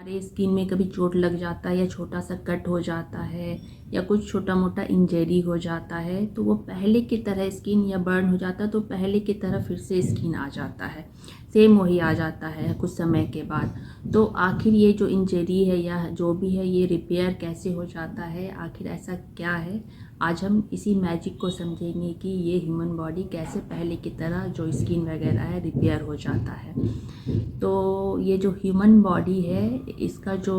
हमारे स्किन में कभी चोट लग जाता है या छोटा सा कट हो जाता है या कुछ छोटा मोटा इंजरी हो जाता है तो वो पहले की तरह स्किन या बर्न हो जाता है तो पहले की तरह फिर से स्किन आ जाता है, सेम वही आ जाता है कुछ समय के बाद। तो आखिर ये जो इंजरी है या जो भी है ये रिपेयर कैसे हो जाता है, आखिर ऐसा क्या है, आज हम इसी मैजिक को समझेंगे कि ये ह्यूमन बॉडी कैसे पहले की तरह जो स्किन वगैरह है रिपेयर हो जाता है। तो ये जो ह्यूमन बॉडी है इसका जो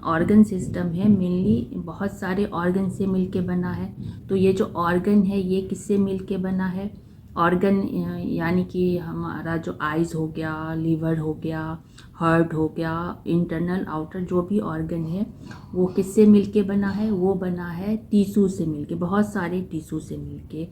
ऑर्गन सिस्टम है मेनली बहुत सारे ऑर्गन से मिलके बना है। तो ये जो ऑर्गन है ये किससे मिलके बना है, ऑर्गन यानी कि हमारा जो आइज़ हो गया, लीवर हो गया, हार्ट हो गया, इंटरनल आउटर जो भी ऑर्गन है वो किससे मिलके बना है, वो बना है टिश्यू से मिलके, बहुत सारे टिश्यू से मिलके।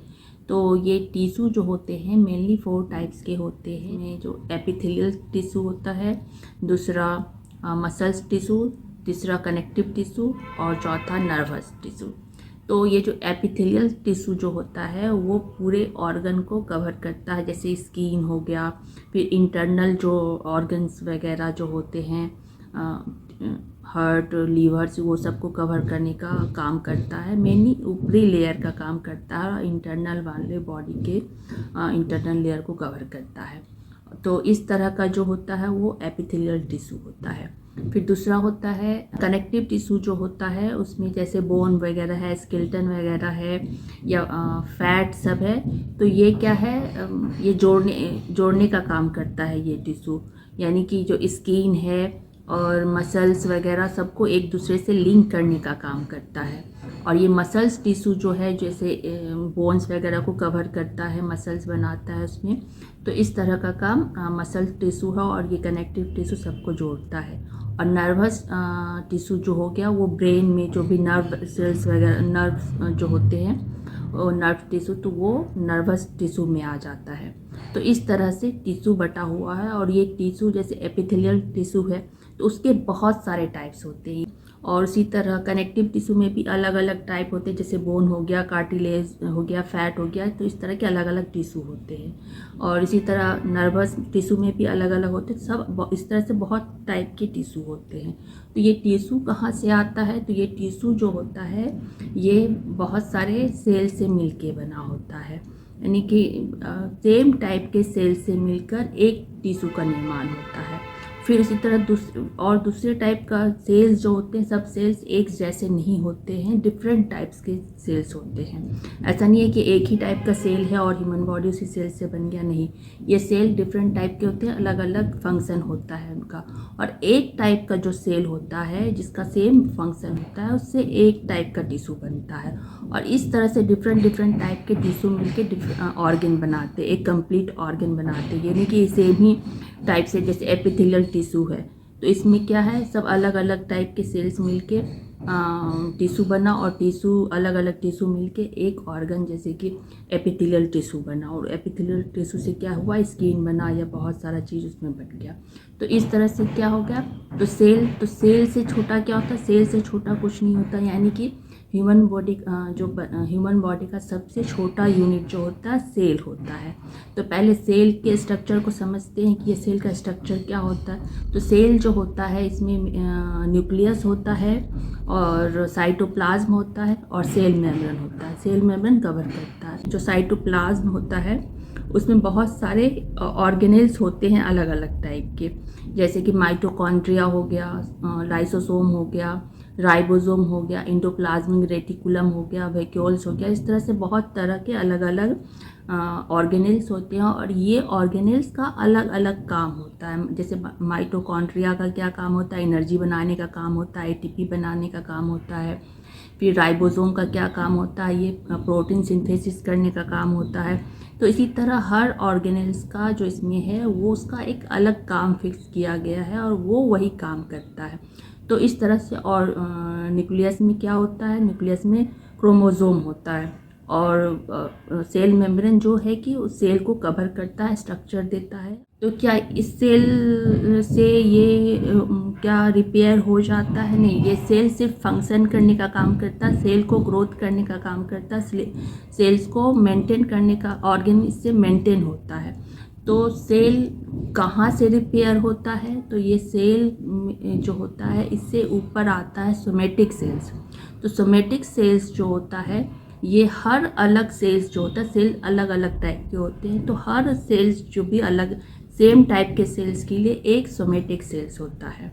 तो ये टिश्यू जो होते हैं मेनली 4 टाइप्स के होते हैं, जो एपिथेलियल टिश्यू होता है, दूसरा मसल्स टिश्यू, तीसरा कनेक्टिव टिश्यू और चौथा नर्वस टिश्यू। तो ये जो एपिथेलियल टिश्यू जो होता है वो पूरे ऑर्गन को कवर करता है, जैसे स्किन हो गया, फिर इंटरनल जो ऑर्गन्स वगैरह जो होते हैं हार्ट, लीवर्स, वो सब को कवर करने का काम करता है, मेनली ऊपरी लेयर का काम करता है और इंटरनल वाले बॉडी के इंटरनल लेयर को कवर करता है। तो इस तरह का जो होता है वो एपिथेलियल टिश्यू होता है। फिर दूसरा होता है कनेक्टिव टिश्यू जो होता है, उसमें जैसे बोन वगैरह है, स्केलेटन वगैरह है या फैट सब है। तो ये क्या है, ये जोड़ने का काम करता है ये टिश्यू, यानी कि जो स्किन है और मसल्स वगैरह सबको एक दूसरे से लिंक करने का काम करता है। और ये मसल्स टिश्यू जो है जैसे बोन्स वगैरह को कवर करता है, मसल्स बनाता है उसमें। तो इस तरह का काम मसल टिश्यू है और ये कनेक्टिव टिश्यू सबको जोड़ता है। और नर्वस टिश्यू जो हो गया वो ब्रेन में जो भी नर्व सेल्स वगैरह नर्व जो होते हैं वो नर्व टिश्यू, तो वो नर्वस टिश्यू में आ जाता है। तो इस तरह से टिश्यू बटा हुआ है। और ये टिश्यू जैसे एपिथेलियल टिश्यू है तो उसके बहुत सारे टाइप्स होते हैं। और इसी तरह कनेक्टिव टिश्यू में भी अलग अलग टाइप होते हैं, जैसे बोन हो गया, कार्टिलेज हो गया, फैट हो गया, तो इस तरह के अलग अलग टिश्यू होते हैं। और इसी तरह नर्वस टिश्यू में भी अलग अलग होते हैं, सब इस तरह से बहुत टाइप के टिश्यू होते हैं। तो ये टिश्यू कहाँ से आता है, तो ये टिश्यू जो होता है ये बहुत सारे सेल से मिलके बना होता है, यानी कि सेम टाइप के सेल से मिलकर एक टिश्यू का निर्माण होता है। फिर इसी तरह दूसरे टाइप का सेल्स जो होते हैं, सब सेल्स एक जैसे नहीं होते हैं, डिफरेंट टाइप्स के सेल्स होते हैं। ऐसा नहीं है कि एक ही टाइप का सेल है और ह्यूमन बॉडी उसी सेल से बन गया, नहीं, ये सेल डिफरेंट टाइप के होते हैं, अलग अलग फंक्शन होता है उनका। और एक टाइप का जो सेल होता है जिसका सेम फंक्शन होता है उससे एक टाइप का टिश्यू बनता है। और इस तरह से डिफरेंट टाइप के टिश्यू मिलकर ऑर्गन बनाते, एक कंप्लीट ऑर्गन बनाते, यानी कि सेम ही टाइप से। जैसे एपिथेलियल टिश्यू है तो इसमें क्या है, सब अलग अलग टाइप के सेल्स मिलके टिश्यू बना, और टिश्यू अलग अलग टिश्यू मिलके एक ऑर्गन जैसे कि एपिथेलियल टिश्यू बना। और एपिथेलियल टिश्यू से क्या हुआ, स्किन बना या बहुत सारा चीज़ उसमें बन गया। तो इस तरह से क्या हो गया, तो सेल से छोटा क्या होता है, सेल से छोटा कुछ नहीं होता, यानी कि ह्यूमन बॉडी का सबसे छोटा यूनिट जो होता है सेल होता है। तो पहले सेल के स्ट्रक्चर को समझते हैं कि ये सेल का स्ट्रक्चर क्या होता है। तो सेल जो होता है इसमें न्यूक्लियस होता है और साइटोप्लाज्म होता है और सेल मेम्ब्रेन होता है, सेल मेम्ब्रेन कवर करता है। जो साइटोप्लाज्म होता है उसमें बहुत सारे ऑर्गेनेल्स होते हैं अलग अलग टाइप के, जैसे कि माइटोकॉन्ड्रिया हो गया, लाइसोसोम हो गया, राइबोसोम हो गया, एंडोप्लाज्मिक रेटिकुलम हो गया, वैक्यूल्स हो गया। इस तरह से बहुत तरह के अलग अलग ऑर्गेनेल्स होते हैं और ये ऑर्गेनेल्स का अलग अलग काम होता है। जैसे माइटोकॉन्ड्रिया का क्या काम होता है, एनर्जी बनाने का काम होता है, एटीपी बनाने का काम होता है। फिर राइबोसोम का क्या काम होता है, ये प्रोटीन सिंथेसिस करने का काम होता है। तो इसी तरह हर ऑर्गेनेल्स का जो इसमें है वो उसका एक अलग काम फिक्स किया गया है और वो वही काम करता है। तो इस तरह से। और न्यूक्लियस में क्या होता है, न्यूक्लियस में क्रोमोसोम होता है और सेल मेम्ब्रेन जो है कि उस सेल को कवर करता है, स्ट्रक्चर देता है। तो क्या इस सेल से ये क्या रिपेयर हो जाता है, नहीं, ये सेल सिर्फ फंक्शन करने का काम करता है, सेल को ग्रोथ करने का काम करता है, सेल्स को मेंटेन करने का, ऑर्गन इससे मेंटेन होता है। तो सेल कहाँ से रिपेयर होता है? तो ये सेल जो होता है इससे ऊपर आता है सोमेटिक सेल्स। तो सोमेटिक सेल्स जो होता है ये हर अलग सेल्स जो होता है, सेल अलग अलग टाइप के होते हैं, तो हर सेल्स जो भी अलग सेम टाइप के सेल्स के लिए एक सोमेटिक सेल्स होता है।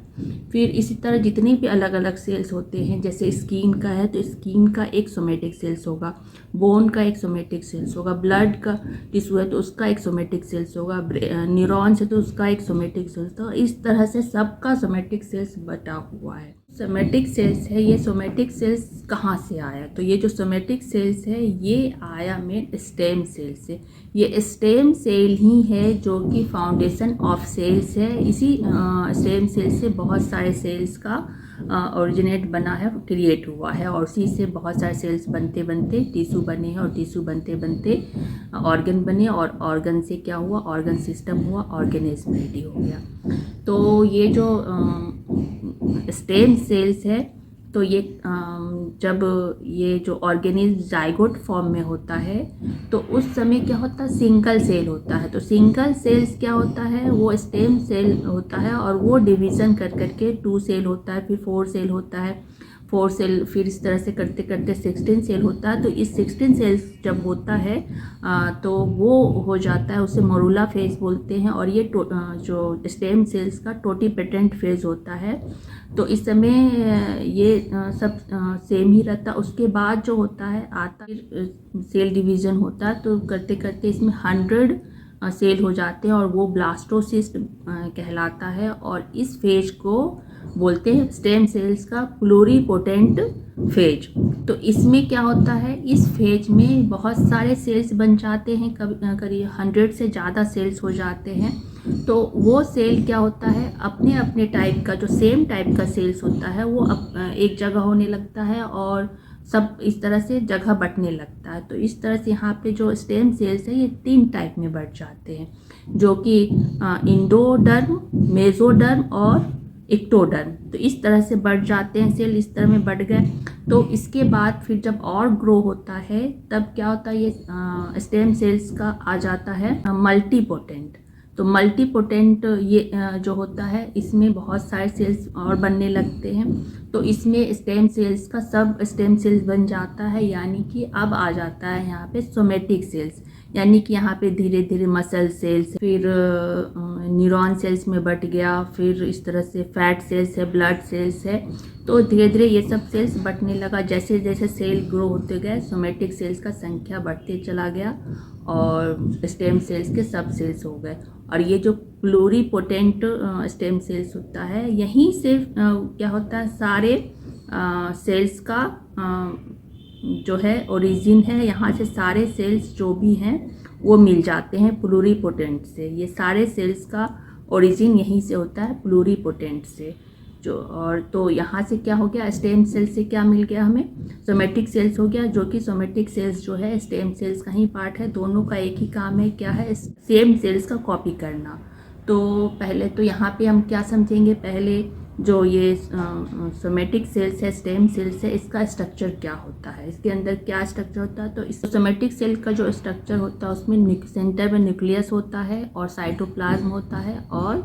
फिर इसी तरह जितनी भी अलग अलग सेल्स होते हैं, जैसे स्किन का है तो स्किन का एक सोमेटिक सेल्स होगा, बोन का एक सोमेटिक सेल्स होगा, ब्लड का टिश्यू है तो उसका एक सोमेटिक सेल्स होगा, न्यूरॉन्स है तो उसका एक सोमेटिक सेल्स। तो इस तरह से सबका सोमेटिक सेल्स बटा हुआ है। सोमेटिक सेल्स है, ये सोमेटिक सेल्स कहाँ से आया? तो ये जो सोमेटिक सेल्स है ये आया मेन स्टेम सेल से। ये स्टेम सेल ही है जो कि फाउंडेशन ऑफ सेल्स है। इसी स्टेम सेल से बहुत सारे सेल्स का ओरिजिनेट बना है, क्रिएट हुआ है, और उसी से बहुत सारे सेल्स बनते बनते टिश्यू बने हैं, और टिश्यू बनते बनते ऑर्गन बने, और ऑर्गन से क्या हुआ? ऑर्गन सिस्टम हुआ, ऑर्गेनिज्म रेडी हो गया। तो ये जो स्टेम सेल्स है तो ये जब ये जो ऑर्गेनिज्म जाइगोट फॉर्म में होता है तो उस समय क्या होता है? सिंगल सेल होता है। तो सिंगल सेल्स क्या होता है? वो स्टेम सेल होता है, और वो डिवीज़न कर करके 2 सेल होता है, फिर 4 सेल होता है, 4 सेल, फिर इस तरह से करते करते 16 सेल होता है। तो इस 16 सेल्स जब होता है तो वो हो जाता है, उसे मोरूला फेज बोलते हैं, और ये जो स्टेम सेल्स का टोटीपेटेंट फेज होता है। तो इस समय ये सब सेम ही रहता। उसके बाद जो होता है आता सेल डिवीज़न होता है, तो करते करते इसमें 100 सेल हो जाते हैं, और वो ब्लास्टोसिस्ट कहलाता है, और इस फेज को बोलते हैं स्टेम सेल्स का प्लूरीपोटेंट फेज। तो इसमें क्या होता है? इस फेज में बहुत सारे सेल्स बन जाते हैं, करीब 100 से ज़्यादा सेल्स हो जाते हैं। तो वो सेल क्या होता है? अपने अपने टाइप का, जो सेम टाइप का सेल्स होता है वो एक जगह होने लगता है, और सब इस तरह से जगह बंटने लगता है। तो इस तरह से यहाँ पे जो स्टेम सेल्स है ये 3 टाइप में बढ़ जाते हैं, जो कि इंडोडर्म, मेसोडर्म और एक्टोडर्म। तो इस तरह से बढ़ जाते हैं सेल, इस तरह में बढ़ गए। तो इसके बाद फिर जब और ग्रो होता है तब क्या होता है? ये स्टेम सेल्स का आ जाता है मल्टीपोटेंट। तो मल्टीपोटेंट ये जो होता है इसमें बहुत सारे सेल्स और बनने लगते हैं। तो इसमें स्टेम सेल्स का सब स्टेम सेल्स बन जाता है, यानी कि अब आ जाता है यहाँ पे सोमेटिक सेल्स, यानी कि यहाँ पे धीरे धीरे मसल सेल्स, फिर न्यूरॉन सेल्स में बट गया, फिर इस तरह से फैट सेल्स है, ब्लड सेल्स है। तो धीरे धीरे ये सब सेल्स बटने लगा। जैसे जैसे सेल ग्रो होते गए सोमेटिक सेल्स का संख्या बढ़ते चला गया, और स्टेम सेल्स के सब सेल्स हो गए। और ये जो प्लूरीपोटेंट स्टेम सेल्स होता है, यहीं से क्या होता है? सारे सेल्स का जो है ओरिजिन है, यहाँ से सारे सेल्स जो भी हैं वो मिल जाते हैं प्लूरीपोटेंट से। ये सारे सेल्स का ओरिजिन यहीं से होता है, प्लूरीपोटेंट से। जो और तो यहाँ से क्या हो गया? स्टेम सेल से क्या मिल गया हमें? सोमेटिक सेल्स हो गया, जो कि सोमेटिक सेल्स जो है स्टेम सेल्स का ही पार्ट है। दोनों का एक ही काम है, क्या है? सेम सेल्स का कॉपी करना। तो पहले तो यहाँ पे हम क्या समझेंगे? पहले जो ये सोमेटिक सेल्स है, स्टेम सेल्स है, इसका स्ट्रक्चर क्या होता है, इसके अंदर क्या स्ट्रक्चर होता है। तो इस सोमेटिक सेल का जो स्ट्रक्चर होता है उसमें सेंटर में न्यूक्लियस होता है, और साइटोप्लाज्म होता है, और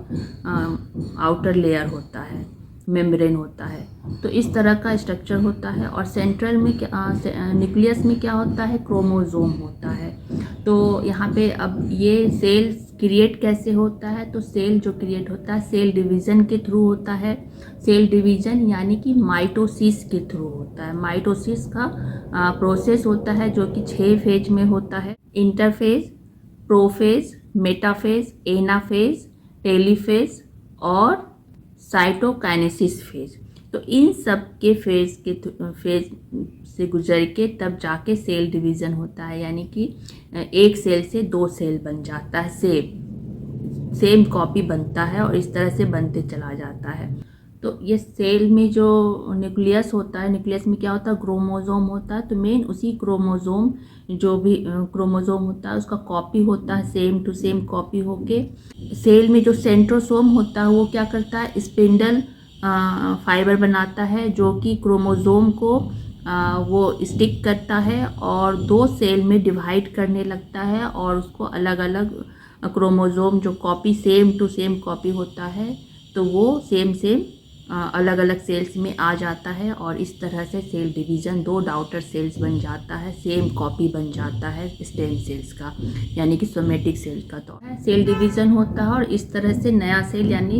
आउटर लेयर होता है, मेम्ब्रेन होता है। तो इस तरह का स्ट्रक्चर होता है। और सेंट्रल में न्यूक्लियस में क्या होता है? क्रोमोसोम होता है। तो यहाँ पे अब ये सेल क्रिएट कैसे होता है? तो सेल जो क्रिएट होता है सेल डिवीज़न के थ्रू होता है। सेल डिवीज़न यानी कि माइटोसिस के थ्रू होता है। माइटोसिस का प्रोसेस होता है जो कि 6 फेज में होता है: इंटरफेज, प्रोफेज, मेटाफेज, एनाफेज, टेलीफेज और साइटोकाइनेसिस फेज। तो इन सब के फेज से गुजर के तब जाके सेल डिवीज़न होता है, यानी कि एक सेल से 2 सेल बन जाता है, सेम कॉपी बनता है, और इस तरह से बनते चला जाता है। तो ये सेल में जो न्यूक्लियस होता है, न्यूक्लियस में क्या होता है? क्रोमोसोम होता है। तो मेन उसी क्रोमोसोम, जो भी क्रोमोसोम होता है उसका कॉपी होता है, सेम टू सेम कॉपी होके। सेल में जो सेंट्रोसोम होता है वो क्या करता है? स्पिंडल फाइबर बनाता है, जो कि क्रोमोसोम को वो स्टिक करता है और 2 सेल में डिवाइड करने लगता है, और उसको अलग अलग क्रोमोज़ोम जो copy same to same copy होता है, तो वो सेम सेम अलग अलग सेल्स में आ जाता है और इस तरह से सेल डिवीज़न 2 डॉटर सेल्स बन जाता है, सेम कॉपी बन जाता है स्टेम सेल्स का, यानी कि सोमेटिक सेल का। तो सेल डिवीज़न होता है और इस तरह से नया सेल यानी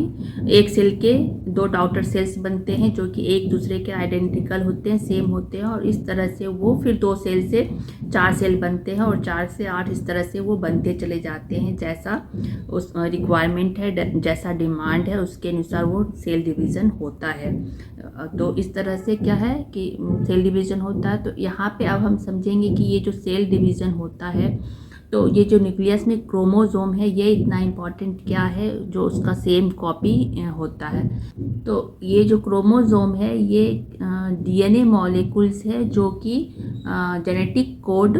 एक सेल के 2 डॉटर सेल्स बनते हैं जो कि एक दूसरे के आइडेंटिकल होते हैं, सेम होते हैं, और इस तरह से वो फिर 2 सेल से 4 सेल बनते हैं और 4 से 8 इस तरह से वो बनते चले जाते हैं, जैसा उस रिक्वायरमेंट है, जैसा डिमांड है उसके अनुसार वो सेल डिवीज़न होता है। तो इस तरह से क्या है कि सेल डिवीज़न होता है। तो यहाँ पे अब हम समझेंगे कि ये जो सेल डिवीज़न होता है, तो ये जो न्यूक्लियस में क्रोमोज़ोम है ये इतना इम्पॉर्टेंट क्या है, जो उसका सेम कॉपी होता है। तो ये जो क्रोमोज़ोम है ये डीएनए मॉलिक्यूल्स है जो कि जेनेटिक कोड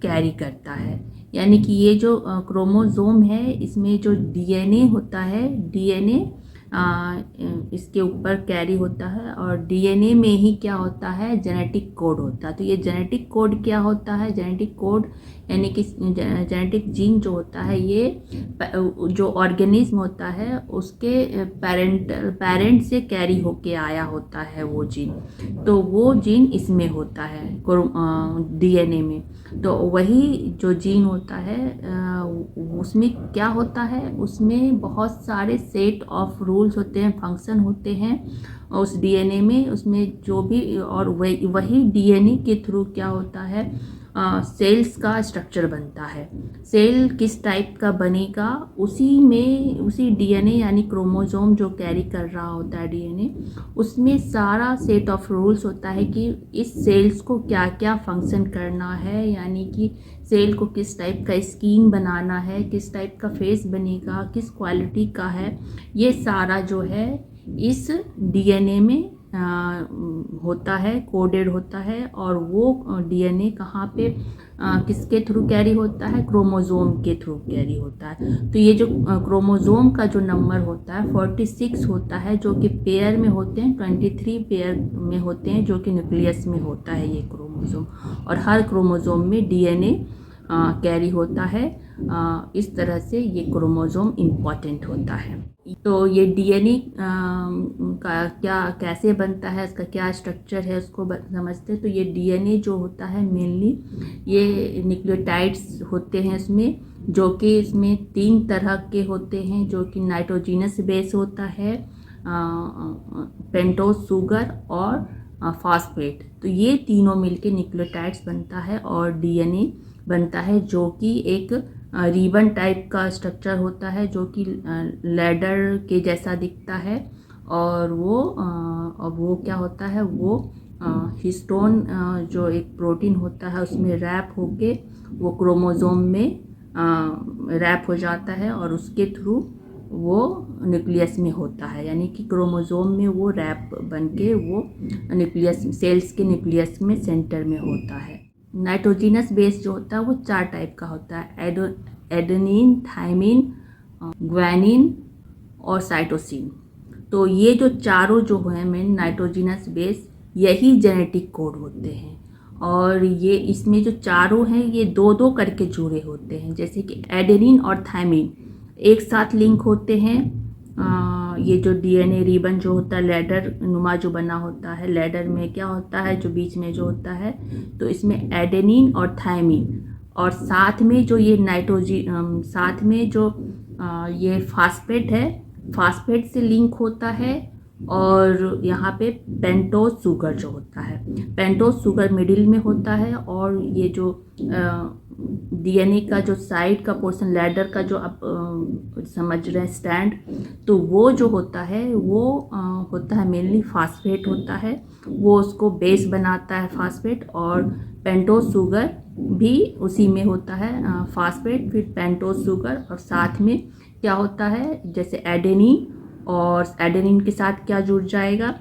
कैरी करता है, यानी कि ये जो क्रोमोज़ोम है इसमें जो डीएनए होता है, डीएनए इसके ऊपर कैरी होता है और डीएनए में ही क्या होता है, जेनेटिक कोड होता है। तो ये जेनेटिक कोड क्या होता है, जेनेटिक कोड यानी कि जेनेटिक जीन जो होता है ये जो ऑर्गेनिज्म होता है उसके पेरेंट से कैरी होके आया होता है वो जीन, तो वो जीन इसमें होता है डीएनए में। तो वही जो जीन होता है उसमें क्या होता है, उसमें बहुत सारे सेट ऑफ रूल्स होते हैं, फंक्शन होते हैं उस डीएनए में, उसमें जो भी, और वही डीएनए के थ्रू क्या होता है, सेल्स का स्ट्रक्चर बनता है। सेल किस टाइप का बनेगा उसी डीएनए यानी क्रोमोज़ोम जो कैरी कर रहा होता है डीएनए, उसमें सारा सेट ऑफ रूल्स होता है कि इस सेल्स को क्या क्या फंक्शन करना है, यानी कि सेल को किस टाइप का स्कीम बनाना है, किस टाइप का फेस बनेगा, किस क्वालिटी का है, ये सारा जो है इस डीएनए में होता है, कोडेड होता है। और वो डीएनए कहाँ पे किसके थ्रू कैरी होता है, क्रोमोज़ोम के थ्रू कैरी होता है। तो ये जो क्रोमोज़ोम का जो नंबर होता है 46 होता है, जो कि पेयर में होते हैं, 23 पेयर में होते हैं जो कि न्यूक्लियस में होता है ये क्रोमोज़ोम, और हर क्रोमोज़ोम में डीएनए कैरी होता है। इस तरह से ये क्रोमोज़ोम इम्पॉर्टेंट होता है। तो ये डीएनए का क्या कैसे बनता है, इसका क्या स्ट्रक्चर है उसको समझते हैं। तो ये डीएनए जो होता है मेनली ये न्यूक्लियोटाइड्स होते हैं इसमें, जो कि इसमें 3 तरह के होते हैं, जो कि नाइट्रोजिनस बेस होता है, पेंटोज शुगर और फॉस्फेट। तो ये तीनों मिलके न्यूक्लियोटाइड्स बनता है और डीएनए बनता है, जो कि एक रिबन टाइप का स्ट्रक्चर होता है, जो कि लैडर के जैसा दिखता है। और वो क्या होता है, वो हिस्टोन जो एक प्रोटीन होता है उसमें रैप होके वो क्रोमोज़ोम में रैप हो जाता है और उसके थ्रू वो न्यूक्लियस में होता है, यानी कि क्रोमोज़ोम में वो रैप बनके वो न्यूक्लियस सेल्स के न्यूक्लियस में सेंटर में होता है। नाइट्रोजिनस बेस जो होता है वो 4 टाइप का होता है, एडेनिन, थाइमिन, ग्वानिन और साइटोसिन। तो ये जो चारों जो हैं मेन नाइट्रोजिनस बेस, यही जेनेटिक कोड होते हैं। और ये इसमें जो चारों हैं ये 2-2 करके जुड़े होते हैं, जैसे कि एडेनिन और थाइमिन एक साथ लिंक होते हैं। ये जो डीएनए रिबन जो होता है लैडर नुमा जो बना होता है, लैडर में क्या होता है जो बीच में जो होता है, तो इसमें एडेनिन और थाइमिन, और साथ में जो ये साथ में जो ये फास्फेट है, फास्फेट से लिंक होता है। और यहाँ पे पेंटोज शुगर जो होता है, पेंटोज शुगर मिडिल में होता है। और ये जो डीएनए का जो साइड का पोर्शन लैडर का जो आप समझ रहे हैं स्टैंड, तो वो जो होता है वो होता है मेनली फास्फेट होता है, वो उसको बेस बनाता है फास्फेट। और पेंटोज शुगर भी उसी में होता है, फास्फेट फिर पेंटोज शुगर, और साथ में क्या होता है जैसे एडेनिन, और एडेनिन के साथ क्या जुड़ जाएगा,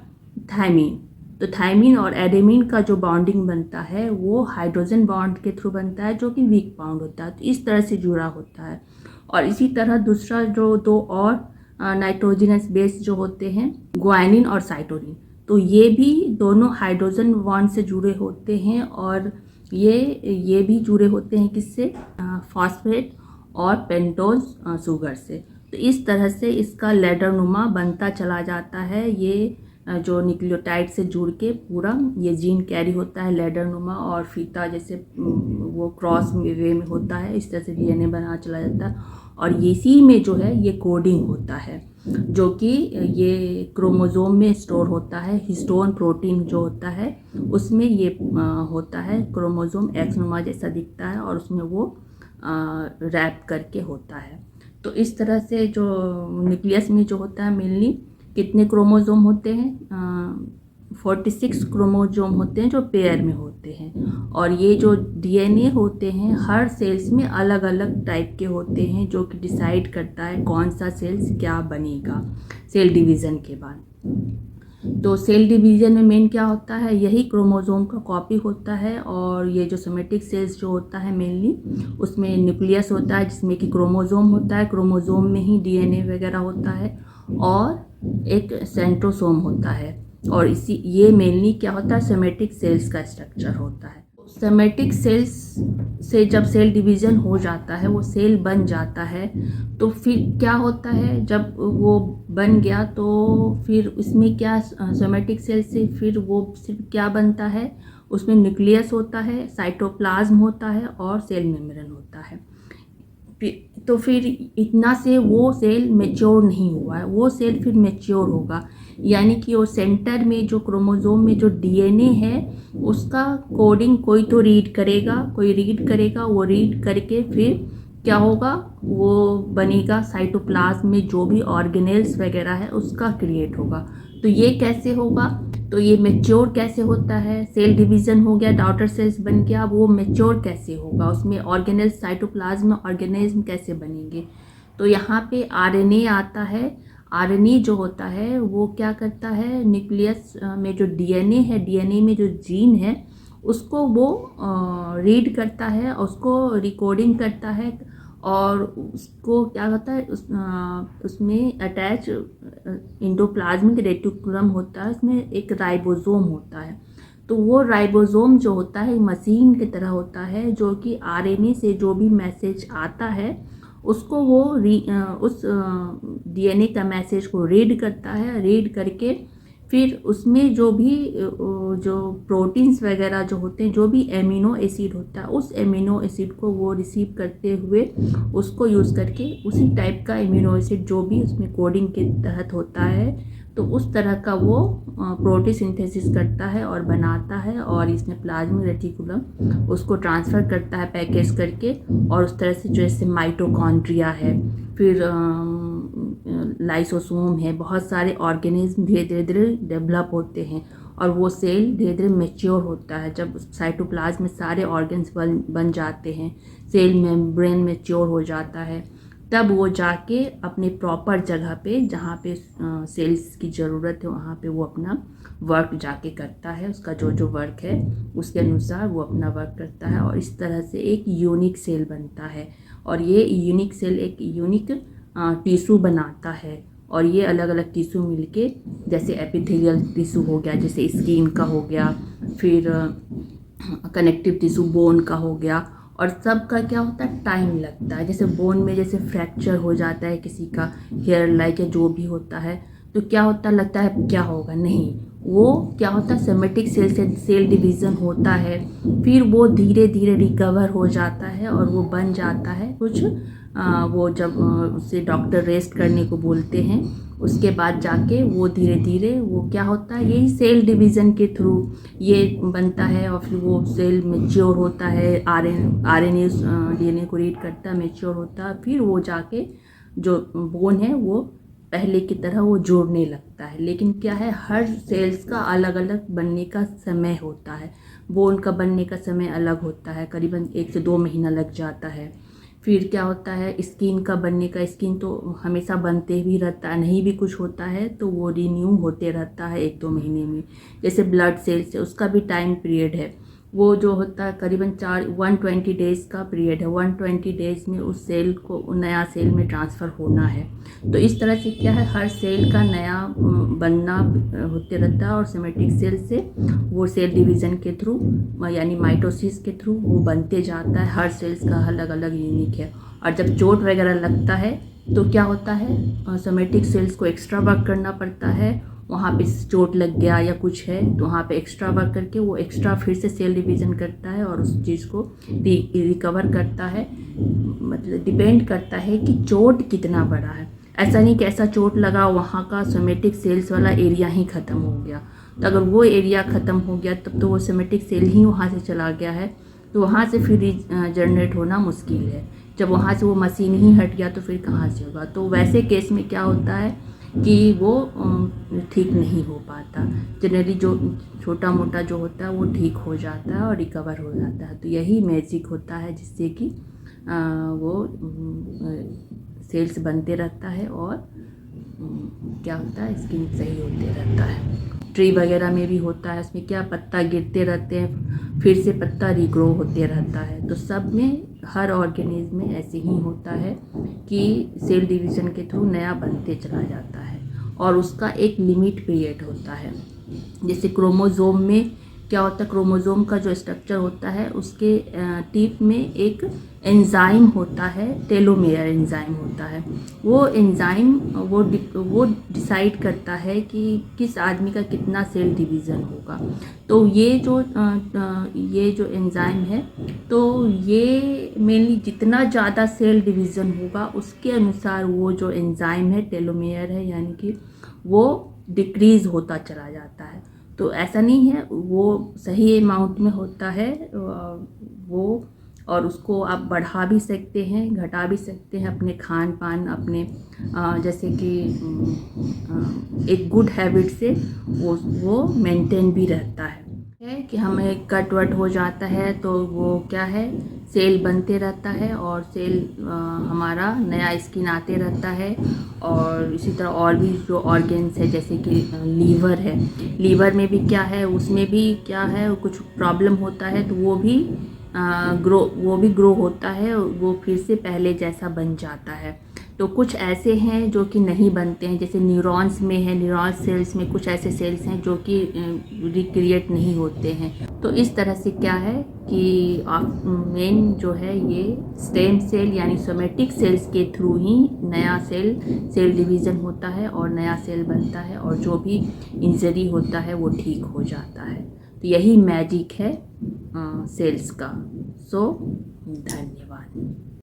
थाइमिन। तो थाइमिन और एडेनिन का जो बॉन्डिंग बनता है वो हाइड्रोजन बॉन्ड के थ्रू बनता है, जो कि वीक बॉन्ड होता है। तो इस तरह से जुड़ा होता है। और इसी तरह दूसरा जो 2 और नाइट्रोजिनस बेस जो होते हैं, ग्वानिन और साइटोसिन, तो ये भी दोनों हाइड्रोजन बॉन्ड से जुड़े होते हैं। और ये भी जुड़े होते हैं किससे, फॉस्फेट और पेंटोज शुगर से। तो इस तरह से इसका लैडरनुमा बनता चला जाता है। ये जो न्यूक्लियोटाइड से जुड़ के पूरा ये जीन कैरी होता है लैडरनुमा, और फीता जैसे वो क्रॉस वे में होता है, इस तरह से डीएनए बना चला जाता है। और इसी में जो है ये कोडिंग होता है, जो कि ये क्रोमोसोम में स्टोर होता है। हिस्टोन प्रोटीन जो होता है उसमें ये होता है। क्रोमोसोम एक्सनुमा जैसा दिखता है और उसमें वो रैप करके होता है। तो इस तरह से जो न्यूक्लियस में जो होता है मेनली कितने क्रोमोसोम होते हैं, 46 क्रोमोसोम होते हैं जो पेयर में होते हैं। और ये जो डीएनए होते हैं हर सेल्स में अलग अलग टाइप के होते हैं, जो कि डिसाइड करता है कौन सा सेल्स क्या बनेगा सेल डिवीज़न के बाद। तो सेल डिवीज़न में मेन क्या होता है, यही क्रोमोसोम का कॉपी होता है। और ये जो सोमेटिक सेल्स जो होता है मेनली उसमें न्यूक्लियस होता है जिसमें कि क्रोमोसोम होता है, क्रोमोसोम में ही डीएनए वगैरह होता है, और एक सेंट्रोसोम होता है। और ये मेनली क्या होता है, सोमेटिक सेल्स का स्ट्रक्चर होता है। सोमेटिक सेल्स से जब सेल डिवीज़न हो जाता है, वो सेल बन जाता है, तो फिर क्या होता है, जब वो बन गया तो फिर उसमें क्या, सोमेटिक सेल से फिर वो सिर्फ क्या बनता है, उसमें न्यूक्लियस होता है, साइटोप्लाज्म होता है और सेल मेम्ब्रेन होता है। तो फिर इतना से वो सेल मैच्योर नहीं हुआ है, वो सेल फिर मैच्योर होगा। यानी कि वो सेंटर में जो क्रोमोसोम में जो डीएनए है उसका कोडिंग कोई तो रीड करेगा, कोई रीड करेगा, वो रीड करके फिर क्या होगा, वो बनेगा साइटोप्लाज्म में जो भी ऑर्गेनेल्स वगैरह है उसका क्रिएट होगा। तो ये कैसे होगा, तो ये मैच्योर कैसे होता है, सेल डिवीज़न हो गया, डॉटर सेल्स बन गया, वो मैच्योर कैसे होगा, उसमें ऑर्गेनेल्स साइटोप्लाज्म में ऑर्गेनिज्म कैसे बनेंगे। तो यहाँ पे आरएनए आता है। आरएनए जो होता है वो क्या करता है, न्यूक्लियस में जो डीएनए है, डीएनए में जो जीन है उसको वो रीड करता है, उसको रिकॉर्डिंग करता है, और उसको क्या होता है, उसमें अटैच एंडोप्लाज्मिक रेटिकुलम होता है, उसमें एक राइबोसोम होता है। तो वो राइबोसोम जो होता है मशीन की तरह होता है, जो कि आरएनए से जो भी मैसेज आता है उसको वो उस डीएनए का मैसेज को रीड करता है। रीड करके फिर उसमें जो भी जो प्रोटीन्स वगैरह जो होते हैं, जो भी एमिनो एसिड होता है, उस एमिनो एसिड को वो रिसीव करते हुए उसको यूज़ करके उसी टाइप का एमिनो एसिड जो भी उसमें कोडिंग के तहत होता है, तो उस तरह का वो प्रोटीन सिंथेसिस करता है और बनाता है, और इसमें प्लाज्मिक रेटिकुलम उसको ट्रांसफ़र करता है पैकेज करके। और उस तरह से जैसे माइटोकॉन्ड्रिया है, फिर लाइसोसोम है, बहुत सारे ऑर्गेनिज्म धीरे धीरे डेवलप होते हैं, और वो सेल धीरे धीरे मैच्योर होता है। जब साइटोप्लाज्म में सारे ऑर्गन्स बन जाते हैं, सेल मेम्ब्रेन मैच्योर हो जाता है, तब वो जाके अपने प्रॉपर जगह पे जहाँ पे सेल्स की ज़रूरत है वहाँ पे वो अपना वर्क जाके करता है। उसका जो जो वर्क है उसके अनुसार वो अपना वर्क करता है, और इस तरह से एक यूनिक सेल बनता है। और ये यूनिक सेल एक यूनिक टिश्यू बनाता है, और ये अलग अलग टिश्यू मिलके, जैसे एपिथेलियल टिश्यू हो गया, जैसे स्किन का हो गया, फिर कनेक्टिव टिश्यू बोन का हो गया। और सब का क्या होता है, टाइम लगता है। जैसे बोन में जैसे फ्रैक्चर हो जाता है किसी का, हेयर लाइक या जो भी होता है, तो क्या होता लगता है क्या होगा, नहीं, वो क्या होता है, सोमेटिक सेल से सेल डिवीज़न होता है, फिर वो धीरे धीरे रिकवर हो जाता है और वो बन जाता है कुछ। वो जब उससे डॉक्टर रेस्ट करने को बोलते हैं, उसके बाद जाके वो धीरे धीरे वो क्या होता है, यही सेल डिवीज़न के थ्रू ये बनता है, और फिर वो सेल मैच्योर होता है, आरएनए डीएनए को रीड करता है, मैच्योर होता है, फिर वो जाके जो बोन है वो पहले की तरह वो जोड़ने लगता है। लेकिन क्या है, हर सेल्स का अलग अलग बनने का समय होता है। बोन का बनने का समय अलग होता है, करीबन 1 से 2 महीना लग जाता है। फिर क्या होता है, स्किन का बनने का, स्किन तो हमेशा बनते भी रहता है, नहीं भी कुछ होता है तो वो रिन्यू होते रहता है 1-2 महीने में। जैसे ब्लड सेल्स है, उसका भी टाइम पीरियड है, वो जो होता है करीबन 120 डेज़ का पीरियड है। 120 डेज़ में उस सेल को नया सेल में ट्रांसफ़र होना है। तो इस तरह से क्या है, हर सेल का नया बनना होते रहता है, और सोमेटिक सेल से वो सेल डिवीज़न के थ्रू यानी माइटोसिस के थ्रू वो बनते जाता है। हर सेल्स का अलग अलग यूनिक है, और जब चोट वगैरह लगता है तो क्या होता है, सोमेटिक सेल्स को एक्स्ट्रा वर्क करना पड़ता है। वहाँ पे चोट लग गया या कुछ है तो वहाँ पे एक्स्ट्रा वर्क करके वो एक्स्ट्रा फिर से सेल डिवीज़न करता है और उस चीज़ को रिकवर करता है। मतलब डिपेंड करता है कि चोट कितना बड़ा है। ऐसा नहीं कि ऐसा चोट लगा वहाँ का सोमेटिक सेल्स वाला एरिया ही ख़त्म हो गया, तो अगर वो एरिया ख़त्म हो गया तब तो वो सोमेटिक सेल ही वहाँ से चला गया है, तो वहाँ से फिर जनरेट होना मुश्किल है। जब वहाँ से वो मशीन ही हट गया तो फिर कहाँ से होगा। तो वैसे केस में क्या होता है कि वो ठीक नहीं हो पाता। जनरली जो छोटा मोटा जो होता है वो ठीक हो जाता है और रिकवर हो जाता है। तो यही मैजिक होता है जिससे कि वो सेल्स बनते रहता है और क्या होता है, स्किन सही होते रहता है। ट्री वगैरह में भी होता है, उसमें क्या पत्ता गिरते रहते हैं, फिर से पत्ता रिग्रो होते रहता है। तो सब में, हर ऑर्गेनिज्म में ऐसे ही होता है कि सेल डिवीज़न के थ्रू नया बनते चला जाता है और उसका एक लिमिट पीरियड होता है। जैसे क्रोमोज़ोम में क्या होता है, क्रोमोज़ोम का जो स्ट्रक्चर होता है उसके टिप में एक एंजाइम होता है, टेलोमेयर एंजाइम होता है। वो एंजाइम वो डिसाइड करता है कि किस आदमी का कितना सेल डिवीज़न होगा। तो ये जो एंजाइम है, तो ये मेनली जितना ज़्यादा सेल डिवीज़न होगा उसके अनुसार वो जो एंजाइम है, टेलोमेयर है, यानी कि वो डिक्रीज़ होता चला जाता है। तो ऐसा नहीं है, वो सही अमाउंट में होता है वो, और उसको आप बढ़ा भी सकते हैं, घटा भी सकते हैं अपने खान पान, अपने जैसे कि एक गुड हैबिट से वो मेंटेन भी रहता है कि हमें कट वट हो जाता है तो वो क्या है, सेल बनते रहता है और सेल हमारा नया स्किन आते रहता है। और इसी तरह और भी जो ऑर्गेन्स है, जैसे कि लीवर है, लीवर में भी क्या है, उसमें भी क्या है, कुछ प्रॉब्लम होता है तो वो भी ग्रो होता है, वो फिर से पहले जैसा बन जाता है। तो कुछ ऐसे हैं जो कि नहीं बनते हैं, जैसे न्यूरॉन्स में है, न्यूरॉन सेल्स में कुछ ऐसे सेल्स हैं जो कि रिक्रिएट नहीं होते हैं। तो इस तरह से क्या है कि मेन जो है ये स्टेम सेल यानी सोमेटिक सेल्स के थ्रू ही नया सेल डिवीज़न होता है और नया सेल बनता है और जो भी इंजरी होता है वो ठीक हो जाता है। तो यही मैजिक है सेल्स का। सो धन्यवाद।